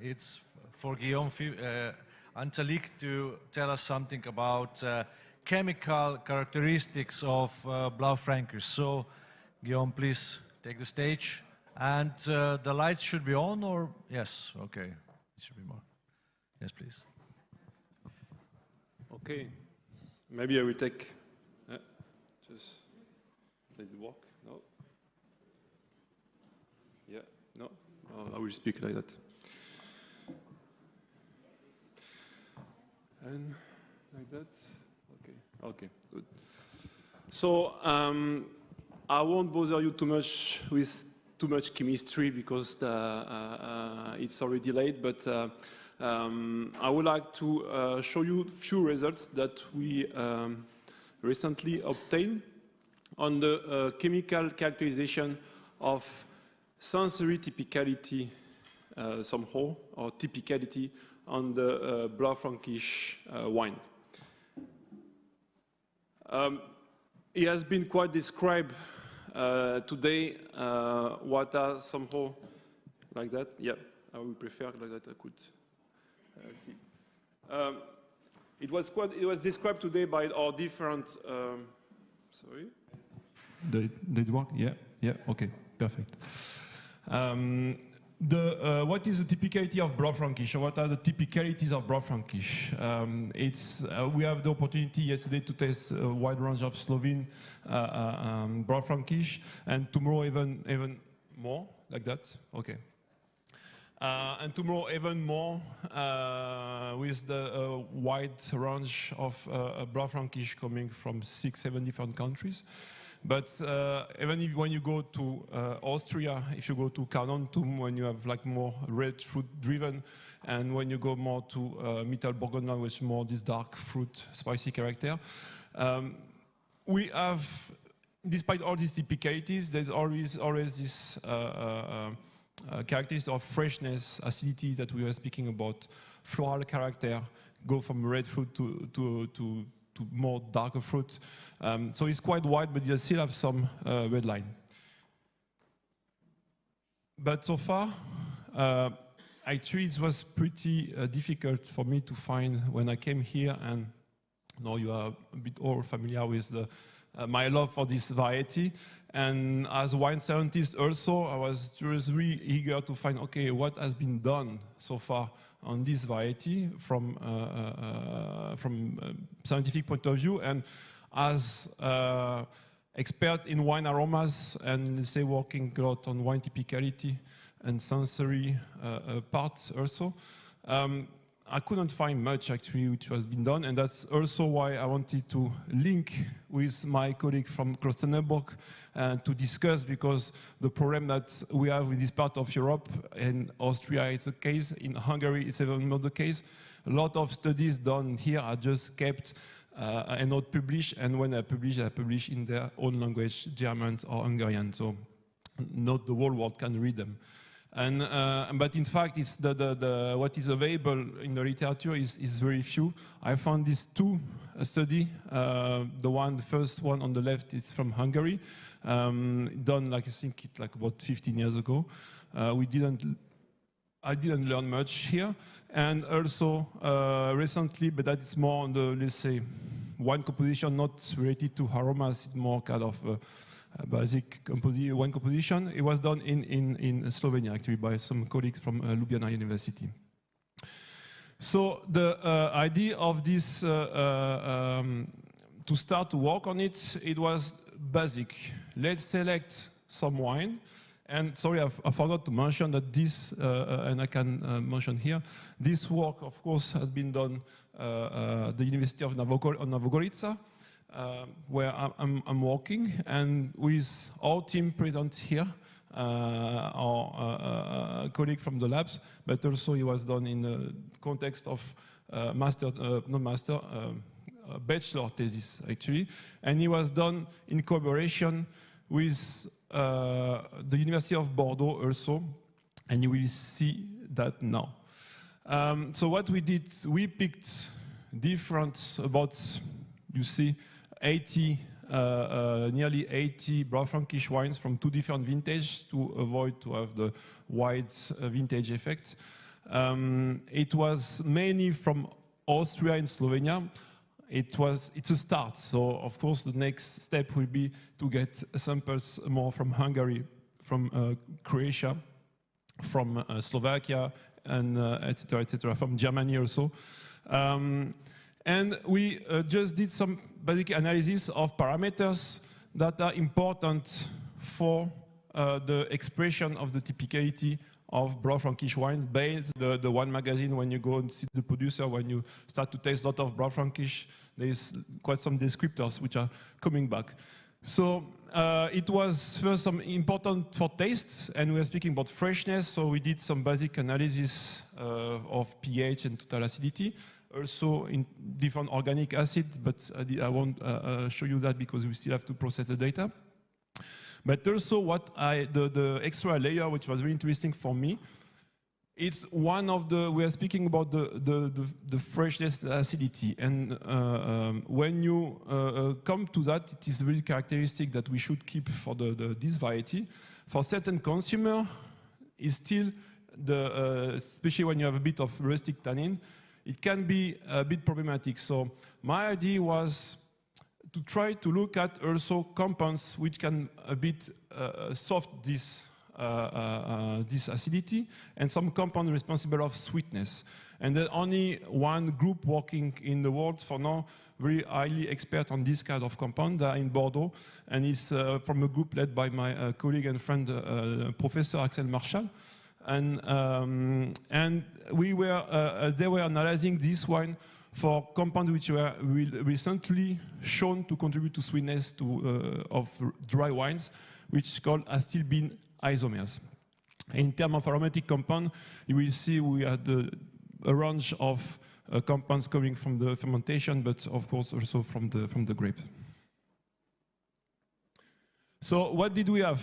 It's for Guillaume Antalick to tell us something about chemical characteristics of Blaufrankers. So, Guillaume, please take the stage. And the lights should be on, or yes, okay, it should be more. Yes, please. Okay, maybe I will take. Just take the walk. No. Yeah. No. I will speak like that. And like that. Okay. Okay. Good. So I won't bother you too much with too much chemistry because it's already late. But I would like to show you a few results that we recently obtained on the chemical characterization of sensory typicality somehow, or typicality on the Blaufränkisch wine. It has been quite described today what are somehow like that. Yeah, I would prefer like that. I could see. It was described today by our different. Sorry. Did it work? Yeah. Yeah. Okay. Perfect. What is the typicality of Blaufränkisch? What are the typicalities of Blaufränkisch? We have the opportunity yesterday to taste a wide range of Slovene Blaufränkisch, and tomorrow even more like that. Okay. And tomorrow even more with the wide range of Blaufränkisch coming from 6-7 different countries. But even if when you go to Austria, if you go to Carnuntum, when you have like more red fruit driven, and when you go more to Mittelburgenland, which is more this dark fruit, spicy character, we have, despite all these typicalities, there's always this characteristics of freshness, acidity that we were speaking about, floral character, go from red fruit to more darker fruit. So it's quite wide, but you still have some red line. But so far, actually it was pretty difficult for me to find when I came here, and now you are a bit all familiar with my love for this variety. And as a wine scientist also, I was just really eager to find, okay, what has been done so far on this variety from scientific point of view, and as expert in wine aromas and say working a lot on wine typicality and sensory parts also. I couldn't find much actually which has been done, and that's also why I wanted to link with my colleague from Klosterneburg to discuss, because the problem that we have in this part of Europe, in Austria it's the case, in Hungary it's even not the case. A lot of studies done here are just kept and not published, and when I publish in their own language, German or Hungarian, so not the whole world can read them. And but in fact, it's what is available in the literature is very few. I found these two studies. The first one on the left is from Hungary, done like I think it like about 15 years ago. I didn't learn much here, and also recently, but that is more on the, let's say, wine composition, not related to aromas. It's more kind of basic wine composition. It was done in Slovenia, actually, by some colleagues from Ljubljana University. So the idea of this, to start to work on it, it was basic. Let's select some wine. And sorry, I forgot to mention that this, and I can mention here, this work, of course, has been done at the University of Novogorica, where I'm working, and with our team present here, our colleague from the labs, but also it was done in the context of bachelor thesis, actually, and it was done in collaboration with the University of Bordeaux also, and you will see that now. So what we did, we picked different, about, you see, nearly 80 Blaufränkisch wines from two different vintages to avoid to have the wide vintage effect. It was mainly from Austria and Slovenia. It's a start. So of course the next step will be to get samples more from Hungary, from Croatia, from Slovakia, and etc., from Germany also. And we just did some basic analysis of parameters that are important for the expression of the typicality of Blaufränkisch wines based the wine magazine. When you go and see the producer, when you start to taste a lot of Blaufränkisch, there is quite some descriptors which are coming back. So it was first some important for taste, and we are speaking about freshness, so we did some basic analysis of pH and total acidity, also in different organic acids, but I won't show you that because we still have to process the data. But also the extra layer, which was very interesting for me, it's one of we are speaking about the freshness acidity. And when you come to that, it is really characteristic that we should keep for this variety. For certain consumer, it's still, especially when you have a bit of rustic tannin, it can be a bit problematic. So my idea was to try to look at also compounds which can a bit soft this acidity, and some compound responsible of sweetness. And there's only one group working in the world for now, very highly expert on this kind of compound. They are in Bordeaux, and it's from a group led by my colleague and friend, Professor Axel Marshall. And they were analyzing this wine for compounds which were recently shown to contribute to sweetness of dry wines, which is called acetyl isomers. In terms of aromatic compound, you will see we had a range of compounds coming from the fermentation, but of course also from the grape. So what did we have?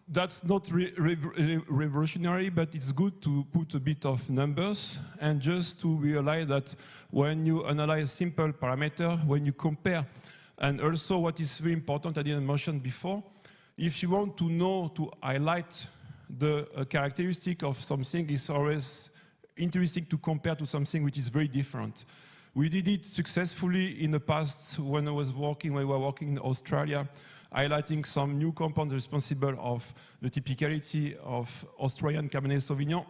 That's not revolutionary, but it's good to put a bit of numbers and just to realize that when you analyze simple parameter, when you compare, and also what is very important, I didn't mention before, if you want to know, to highlight the characteristic of something, it's always interesting to compare to something which is very different. We did it successfully in the past when we were working in Australia, highlighting some new compounds responsible of the typicality of Australian Cabernet Sauvignon,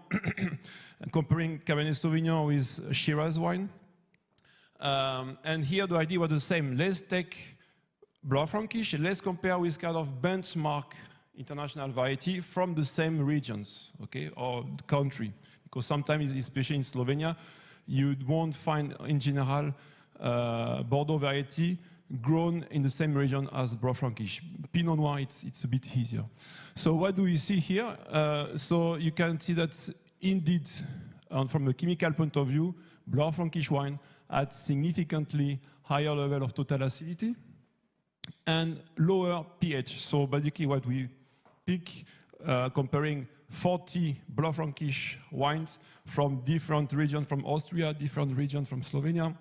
and comparing Cabernet Sauvignon with Shiraz wine. And here the idea was the same. Let's take Blaufränkisch, let's compare with kind of benchmark international variety from the same regions, okay, or country. Because sometimes, especially in Slovenia, you won't find, in general, Bordeaux variety grown in the same region as Blaufränkisch. Pinot Noir, it's a bit easier. So what do we see here? So you can see that indeed, from a chemical point of view, Blaufränkisch wine had significantly higher level of total acidity and lower pH. So basically what we pick, comparing 40 Blaufränkisch wines from different regions from Austria, different regions from Slovenia,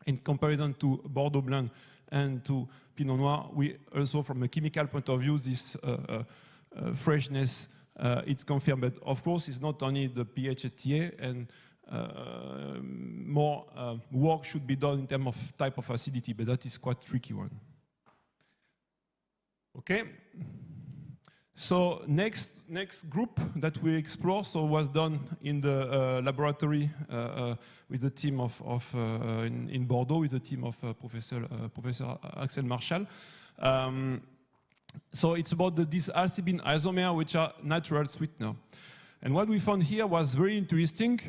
in comparison to Bordeaux Blend and to Pinot Noir, we also, from a chemical point of view, this freshness, it's confirmed. But of course, it's not only the pH at TA, and more work should be done in terms of type of acidity, but that is quite tricky one. Okay. So next group that we explore was done in the laboratory with the team in Bordeaux, with the team of Professor Axel Marshall. So it's about these acetyl isomers, which are natural sweetener. And what we found here was very interesting,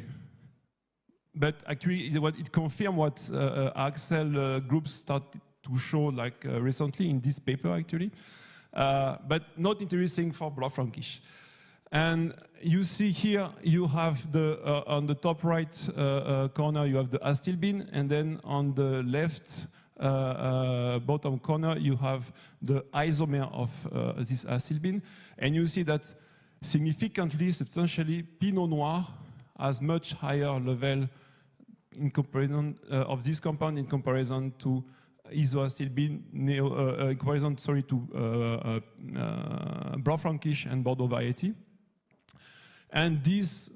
but actually it confirmed what Axel groups started to show recently in this paper actually. But not interesting for Blaufränkisch. And you see here, you have on the top right corner, you have the acetyl, and then on the left bottom corner, you have the isomer of this acetyl. And you see that significantly, substantially, Pinot Noir has much higher level in comparison of this compound in comparison to isoacetylene, in comparison, to Blaufränkisch and Bordeaux variety. And these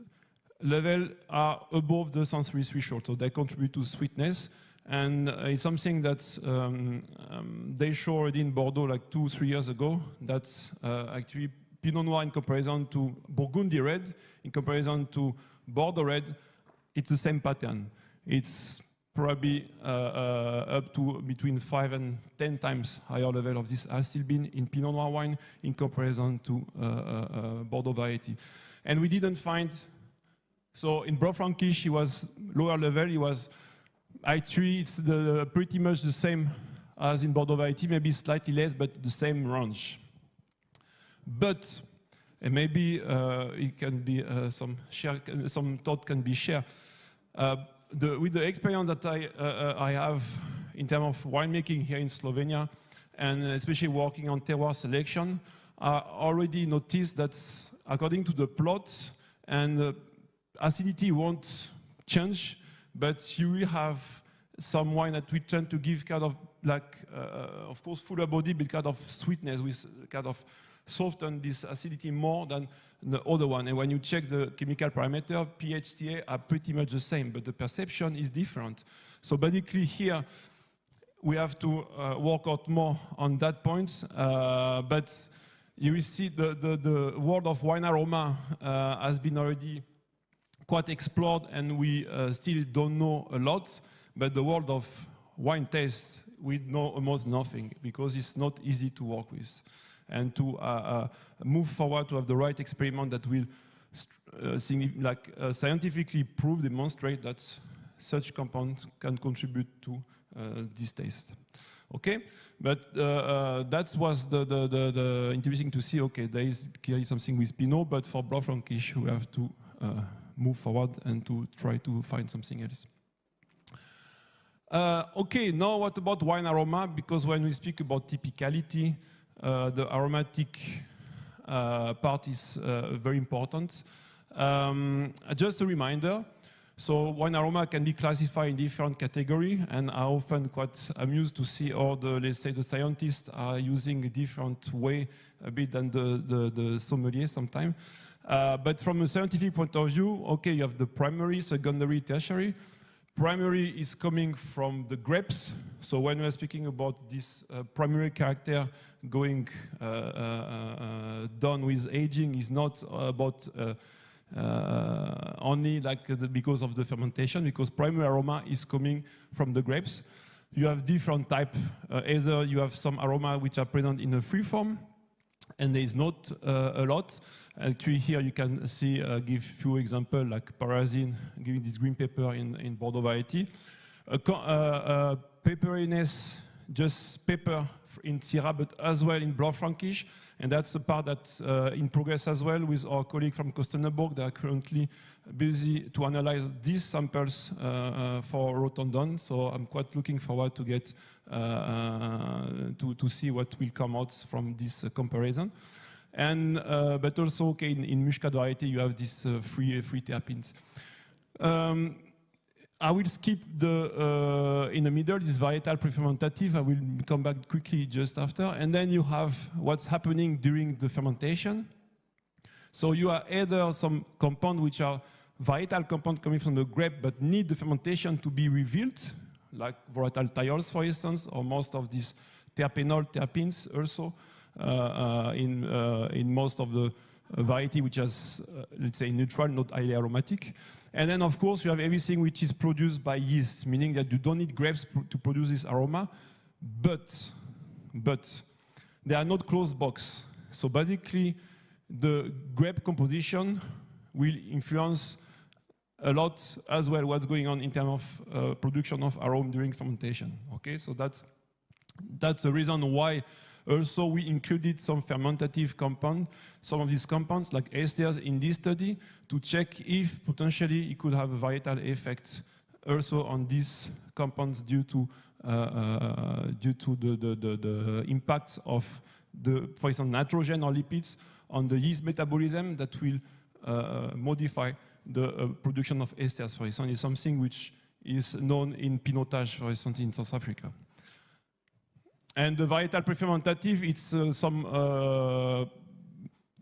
levels are above the sensory threshold, so they contribute to sweetness. And it's something that they showed already in Bordeaux like 2-3 years ago, that actually Pinot Noir in comparison to Burgundy Red, in comparison to Bordeaux Red, it's the same pattern. It's probably up to between 5 and 10 times higher level of this acetylbean in Pinot Noir wine in comparison to Bordeaux variety. And we didn't find, so in Blaufränkisch it was lower level, it was actually it's pretty much the same as in Bordeaux variety, maybe slightly less, but the same range. But and maybe it can be some thought can be shared. With the experience that I have in terms of winemaking here in Slovenia, and especially working on terroir selection, I already noticed that according to the plot, and acidity won't change, but you will have some wine that we tend to give kind of like, of course, fuller body, but kind of sweetness with kind of soften this acidity more than the other one. And when you check the chemical parameter, pH, TA are pretty much the same, but the perception is different. So basically here, we have to work out more on that point. But you will see the world of wine aroma has been already quite explored, and we still don't know a lot. But the world of wine taste, we know almost nothing, because it's not easy to work with. And to move forward to have the right experiment that will scientifically prove, demonstrate that such compounds can contribute to this taste. Okay, but that was the interesting to see. Okay, there is clearly something with Pinot, but for Blaufränkisch we have to move forward and to try to find something else. Okay, now what about wine aroma? Because when we speak about typicality, the aromatic part is very important. Just a reminder, so wine aroma can be classified in different categories, and I'm often quite amused to see all the, let's say, the scientists are using a different way a bit than the sommelier sometimes. But from a scientific point of view, okay, you have the primary, secondary, tertiary. Primary is coming from the grapes. So when we're speaking about this primary character going down with aging, is not about only like because of the fermentation, because primary aroma is coming from the grapes. You have different type. Either you have some aroma which are present in a free form, and there is not a lot. Actually, here you can see, give few examples like Parazine, giving this green pepper in Bordeaux variety. Pepperiness, just pepper in Syrah, but as well in Blaufränkisch. And that's the part that's in progress as well with our colleague from Kostenneburg. They are currently busy to analyze these samples for Rotondon. So I'm quite looking forward to get to see what will come out from this comparison. And but also, okay, in Muscat variety, you have these free terpenes. I will skip the in the middle, this varietal prefermentative. I will come back quickly just after. And then you have what's happening during the fermentation. So you are either some compound which are varietal compound coming from the grape, but need the fermentation to be revealed, like varietal thiols, for instance, or most of these terpenol, terpenes also in most of the variety which has, let's say, neutral, not highly aromatic. And then, of course, you have everything which is produced by yeast, meaning that you don't need grapes to produce this aroma, but they are not closed box. So basically, the grape composition will influence a lot as well what's going on in terms of production of aroma during fermentation. Okay, so that's the reason why also we included some fermentative compounds, some of these compounds like esters in this study to check if potentially it could have a varietal effect also on these compounds due to the impact of the, for example, nitrogen or lipids on the yeast metabolism that will modify the production of esters, for example. It's something which is known in pinotage, for instance, in South Africa. And the varietal prefermentative, it's some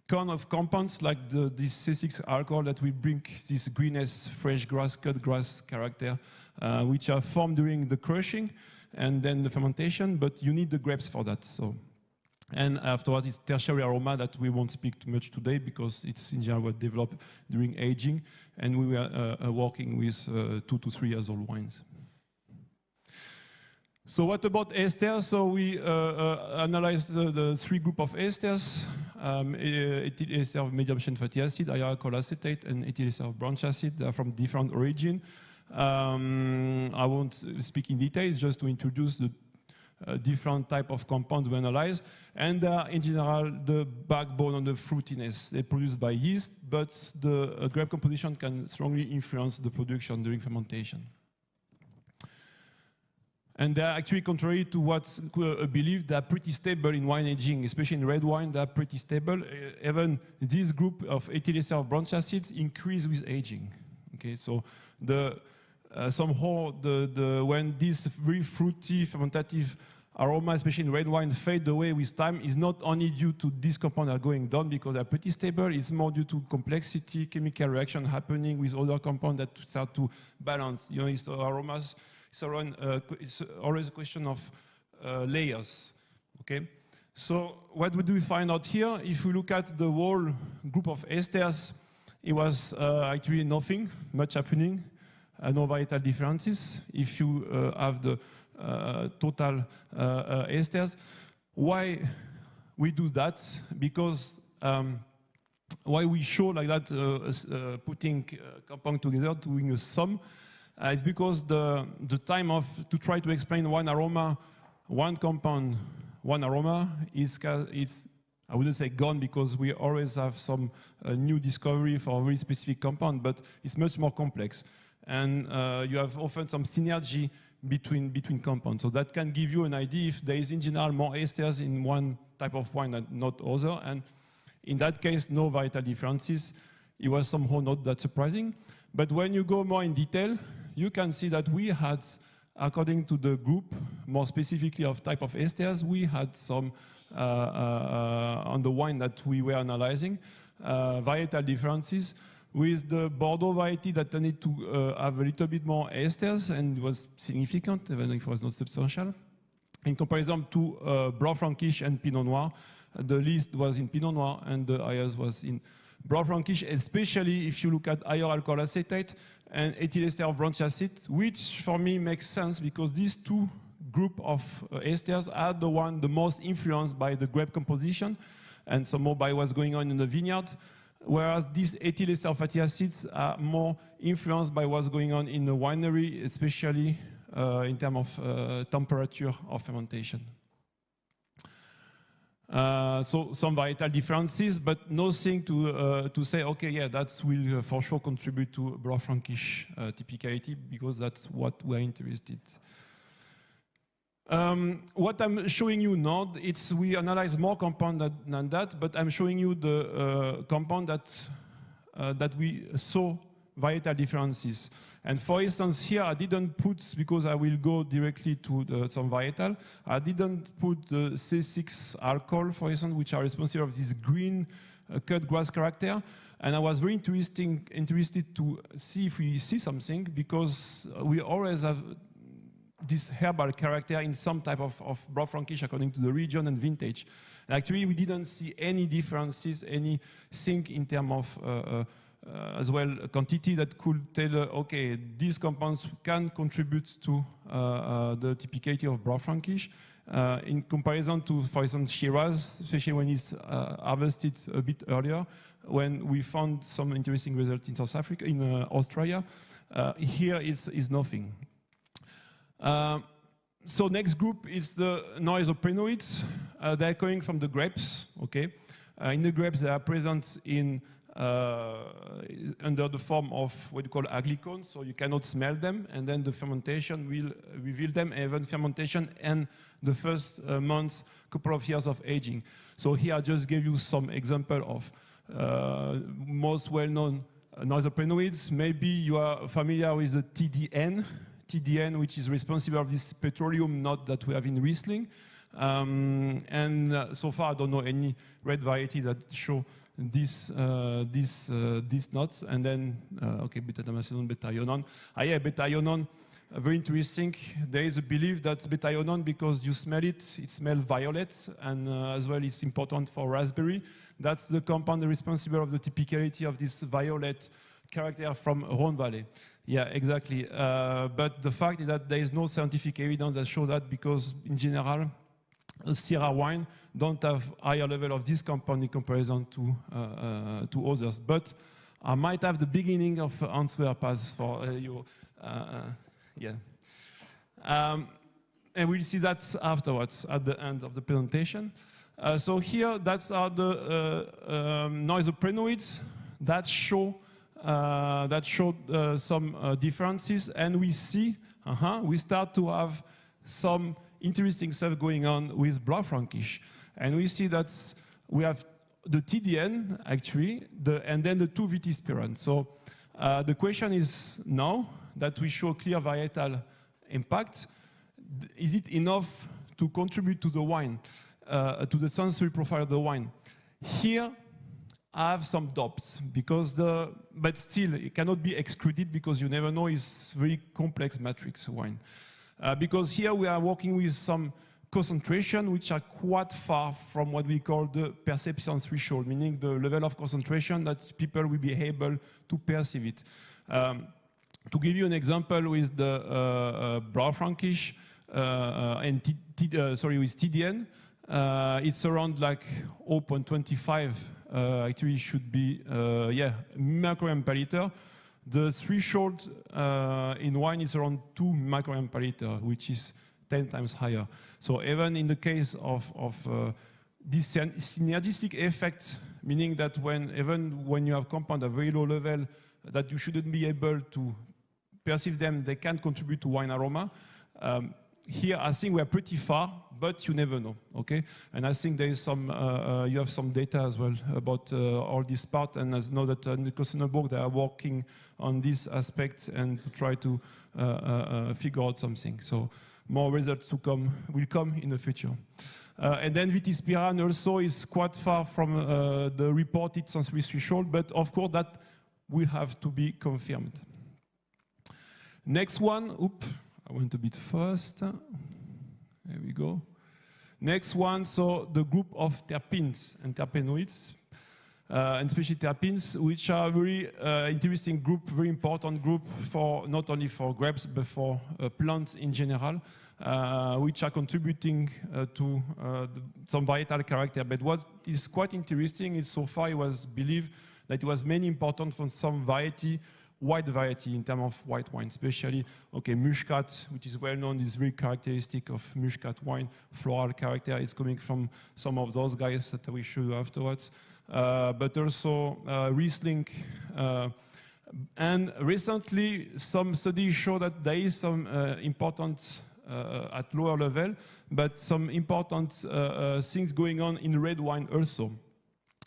kind of compounds like this C6 alcohol that will bring this greenness, fresh grass, cut grass character, which are formed during the crushing and then the fermentation, but you need the grapes for that. So, and afterwards, it's tertiary aroma that we won't speak too much today because it's in general developed during aging, and we were working with 2 to 3 years old wines. So what about esters? So we analyzed the 3 groups of esters, ethyl ester of medium chain fatty acid, higher alcohol acetate, and ethyl ester of branch acid. They are from different origin. I won't speak in details, just to introduce the different type of compounds we analyze. And in general, the backbone of the fruitiness. They're produced by yeast, but the grape composition can strongly influence the production during fermentation. And they're actually contrary to what's believed, they're pretty stable in wine aging, especially in red wine, they're pretty stable. Even this group of ethyl ester of branch acids increase with aging. Okay, so somehow when this very fruity fermentative aroma, especially in red wine, fade away with time, is not only due to these compounds are going down because they're pretty stable, it's more due to complexity, chemical reaction happening with other compounds that start to balance. You know, it's aromas. It's always a question of layers, okay? So what do we find out here? If we look at the whole group of esters, it was actually nothing much happening, no varietal differences. If you have the total esters, why we do that? Because why we show like that, putting compound together, doing a sum. It's because the time to try to explain one aroma, one compound, one aroma is I wouldn't say gone because we always have some new discovery for a very specific compound, but it's much more complex. And you have often some synergy between compounds. So that can give you an idea if there is in general more esters in one type of wine and not other. And in that case, no varietal differences. It was somehow not that surprising. But when you go more in detail, you can see that we had, according to the group, more specifically of type of esters, we had some, on the wine that we were analyzing, varietal differences with the Bordeaux variety that tended to have a little bit more esters and was significant, even if it was not substantial. In comparison to Blaufränkisch and Pinot Noir, the least was in Pinot Noir and the highest was in Blaufränkisch, especially if you look at higher alcohol acetate and ethyl ester of branch acid, which for me makes sense because these 2 groups of esters are the most influenced by the grape composition and some more by what's going on in the vineyard, whereas these ethyl ester fatty acids are more influenced by what's going on in the winery, especially in terms of temperature of fermentation. So some varietal differences, but nothing to say, okay, yeah, that will for sure contribute to Blaufränkisch typicality, because that's what we're interested. What I'm showing you now, we analyze more compound than that, but I'm showing you the compound that we saw varietal differences. And for instance, here I didn't put, because I will go directly to some varietal, I didn't put the C6 alcohol, for instance, which are responsible for this green cut grass character. And I was very interested to see if we see something, because we always have this herbal character in some type of Blaufränkisch according to the region and vintage. And actually, we didn't see any differences, anything in terms of as well a quantity that could tell, okay, these compounds can contribute to the typicality of Blaufränkisch. In comparison to, for instance, Shiraz, especially when it's harvested a bit earlier, when we found some interesting results in South Africa, in Australia, here is nothing. So next group is the noise Operinoids. They're coming from the grapes, okay? In the grapes, they are present in under the form of what you call aglycones, so you cannot smell them, and then the fermentation will reveal them, even fermentation and the first months, couple of years of aging. So here I just gave you some example of most well-known noise Operinoids. Maybe you are familiar with the TDN, which is responsible for this petroleum node that we have in Riesling. And so far I don't know any red variety that show these notes, and then beta-damascenone, beta-ionon. Beta-ionon, very interesting. There is a belief that beta-ionon, because you smell it, it smells violet, and as well it's important for raspberry. That's the compound responsible of the typicality of this violet character from Rhone Valley. Yeah, exactly. But the fact is that there is no scientific evidence that shows that, because in general, Syrah wine don't have higher level of this compound in comparison to others. But I might have the beginning of answer pass for you. Yeah. And we'll see that afterwards at the end of the presentation. So here, that's are the noise operinoids that show some differences, and we see we start to have some interesting stuff going on with Blaufränkisch. And we see that we have the TDN, actually, and then the 2 VT spirants. So the question is now that we show clear varietal impact, is it enough to contribute to the wine, to the sensory profile of the wine? Here, I have some doubts, but still, it cannot be excluded, because you never know, it's very complex matrix wine. Because here we are working with some concentration which are quite far from what we call the perception threshold, meaning the level of concentration that people will be able to perceive it. To give you an example with the Blaufränkisch and with TDN, it's around like 0.25. Actually, should be microgram per liter. The threshold in wine is around 2 micrograms per liter, which is 10 times higher. So even in the case of this synergistic effect, meaning that even when you have compound at very low level, that you shouldn't be able to perceive them, they can contribute to wine aroma. Here, I think we're pretty far, but you never know, okay? And I think there is some, you have some data as well about all this part, and I know that in the Kostenenburg, they are working on this aspect and to try to figure out something. So more results will come in the future. And then VT spiran also is quite far from the reported sensory threshold, but of course that will have to be confirmed. Next one, I went a bit fast. There we go. Next one, so the group of terpenes and terpenoids, and especially terpenes, which are a very interesting group, very important group for not only for grapes but for plants in general, which are contributing to some varietal character. But what is quite interesting is so far it was believed that it was mainly important for some variety, wide variety in terms of white wine, especially, Muscat, which is well known, is very characteristic of Muscat wine. Floral character is coming from some of those guys that we show you afterwards. But also Riesling. And recently, some studies show that there is some important, at lower level, but some important things going on in red wine also.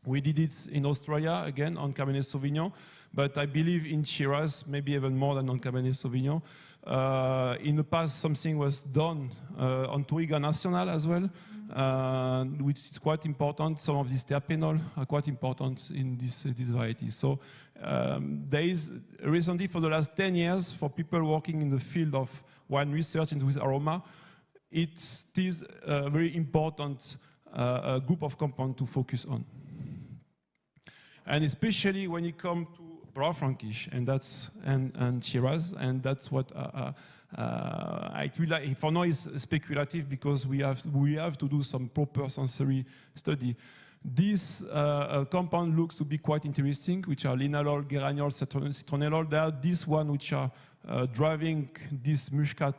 We did it in Australia, again, on Cabernet Sauvignon, but I believe in Shiraz, maybe even more than on Cabernet Sauvignon. In the past, something was done on Touriga Nacional as well, which is quite important. Some of these terpenol are quite important in this variety. So there is recently, for the last 10 years, for people working in the field of wine research and with aroma, it is a very important group of compounds to focus on. And especially when it comes to Blaufränkisch and Shiraz, and that's what actually, like, for now is speculative because we have to do some proper sensory study. This compound looks to be quite interesting, which are linalol, geraniol, citronellol. They are these one which are driving this muscat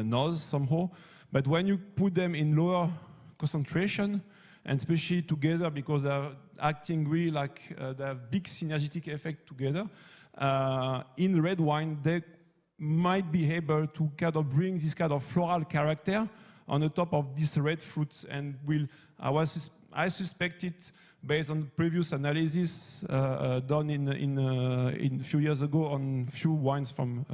nose somehow. But when you put them in lower concentration, and especially together because they're acting really like they have big synergetic effect together, in red wine, they might be able to kind of bring this kind of floral character on the top of these red fruits, and I suspect it based on previous analysis done in a few years ago on few wines from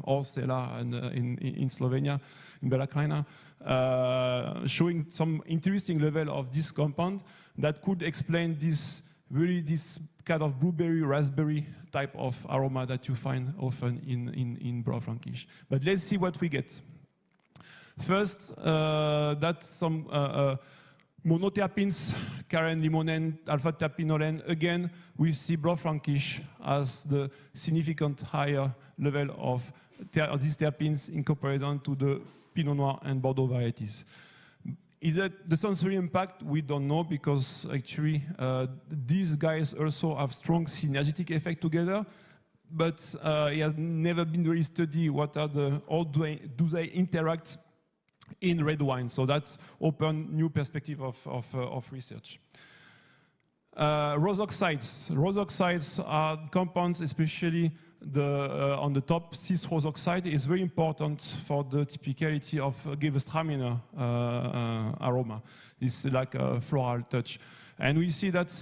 Orsela and in Slovenia, in Bela Krajina, showing some interesting level of this compound that could explain this kind of blueberry, raspberry type of aroma that you find often in Blaufränkisch. But let's see what we get. First, that's some monoterpenes, caren, limonen, alpha-terpenolen. Again, we see Blaufränkisch as the significant higher level of these terpenes in comparison to the Pinot Noir and Bordeaux varieties. Is that the sensory impact? We don't know, because actually these guys also have strong synergetic effect together, but it has never been really studied how do they interact in red wine. So that's open new perspective of research. Rose oxides. Rose oxides are compounds, especially on the top, cis rose oxide is very important for the typicality of Gewürztraminer aroma. It's like a floral touch. And we see that,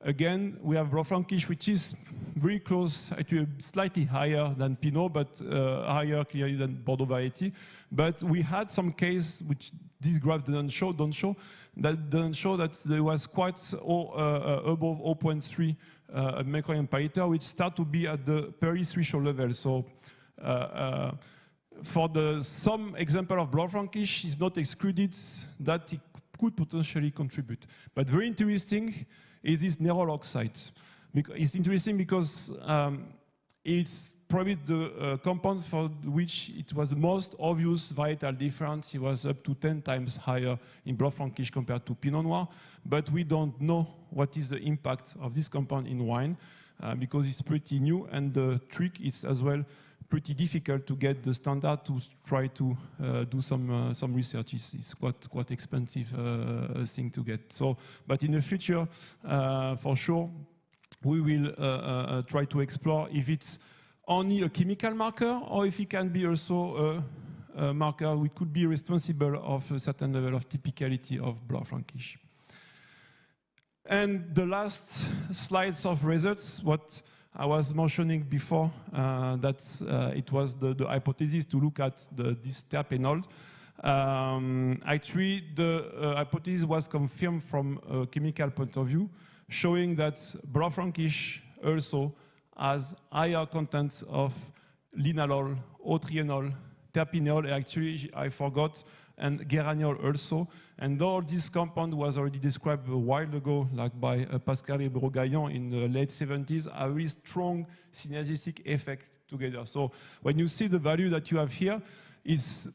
again, we have Blaufränkisch, which is very close, actually slightly higher than Pinot, but higher clearly than Bordeaux variety. But we had some case, which this graph don't show that there was quite above 0.3 microgram per liter, which start to be at the Paris threshold level. So for some example of Blaufränkisch is not excluded that it could potentially contribute. But very interesting is this nerol oxide. It's interesting because it's probably the compound for which it was the most obvious varietal difference. It was up to 10 times higher in Blaufränkisch compared to Pinot Noir, but we don't know what is the impact of this compound in wine because it's pretty new, and the trick is as well pretty difficult to get the standard to try to do some research. It's quite expensive thing to get. So, but in the future, for sure, we will try to explore if it's only a chemical marker or if it can be also a marker which could be responsible of a certain level of typicality of Blaufränkisch. And the last slides of results, what I was mentioning before, that it was the hypothesis to look at this terpenol. Actually, the hypothesis was confirmed from a chemical point of view, showing that Blaufränkisch also has higher contents of linalol, otrienol, terpineol, actually I forgot, and geraniol also. And all this compound was already described a while ago, like by Pascal Hébrault-Gaillan in the late 70s, a really strong synergistic effect together. So when you see the value that you have here, it's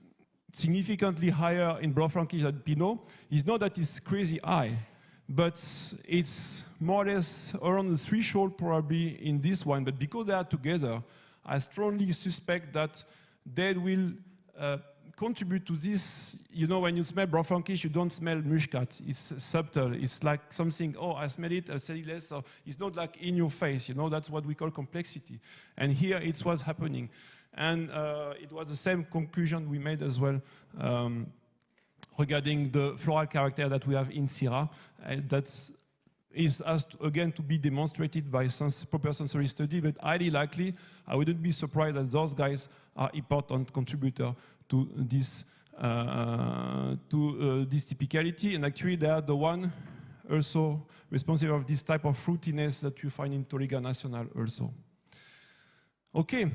significantly higher in Blaufränkisch than Pinot. It's not that it's crazy high, but it's more or less around the threshold probably in this one. But because they are together, I strongly suspect that they will contribute to this. You know, when you smell Blaufränkisch, you don't smell muscat. It's subtle. It's like something, oh, I smell it, I smell it less. So it's not like in your face, you know, that's what we call complexity. And here it's what's happening. And it was the same conclusion we made as well regarding the floral character that we have in Syrah. That is asked again to be demonstrated by proper sensory study, but highly likely, I wouldn't be surprised that those guys are important contributor to this typicality, and actually they are the one also responsible of this type of fruitiness that you find in Touriga Nacional also. Okay,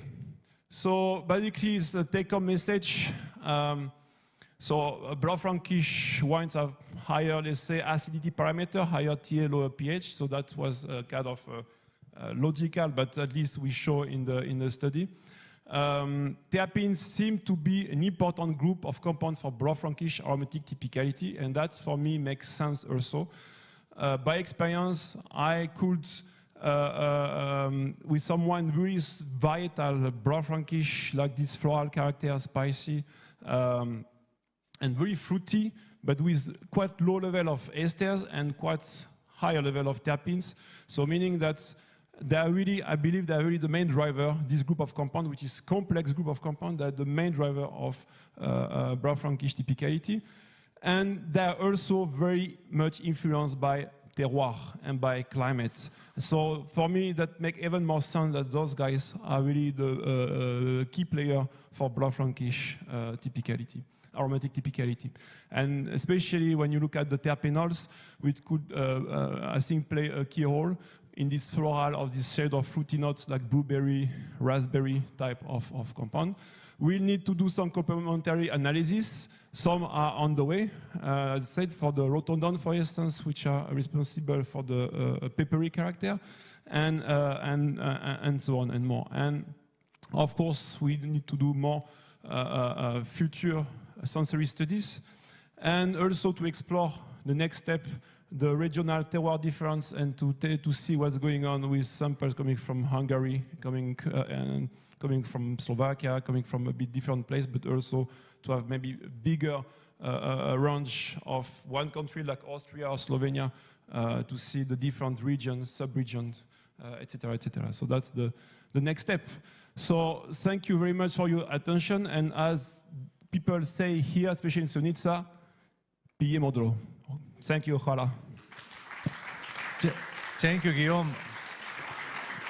so basically it's a take-home message. So Blaufränkisch wines have higher, let's say, acidity parameter, higher TA, lower pH. So that was kind of logical, but at least we show in the study. Terpenes seem to be an important group of compounds for Blaufränkisch aromatic typicality, and that for me makes sense also. By experience, I could, with someone really vital Blaufränkisch, like this floral character, spicy, and very fruity, but with quite low level of esters and quite higher level of terpenes. So meaning that they are really, I believe they are really the main driver, this group of compound, which is complex group of compound, that are the main driver of Blaufränkisch typicality. And they are also very much influenced by terroir and by climate. So for me, that makes even more sense that those guys are really the key player for Blaufränkisch typicality, aromatic typicality. And especially when you look at the terpenols, which could, I think, play a key role in this floral of this shade of fruity notes like blueberry, raspberry type of compound. We need to do some complementary analysis. Some are on the way, as I said, for the rotondon, for instance, which are responsible for the peppery character, and so on and more. And of course, we need to do more future sensory studies, and also to explore the next step, the regional terroir difference, and to see what's going on with samples coming from Hungary, coming from Slovakia, coming from a bit different place, but also to have maybe a bigger range of one country like Austria or Slovenia to see the different regions, sub-regions, etc., etc. So that's the next step. So thank you very much for your attention, and as people say here, especially in Sevnica, Mislim modro. Thank you, hvala. Thank you, Guillaume.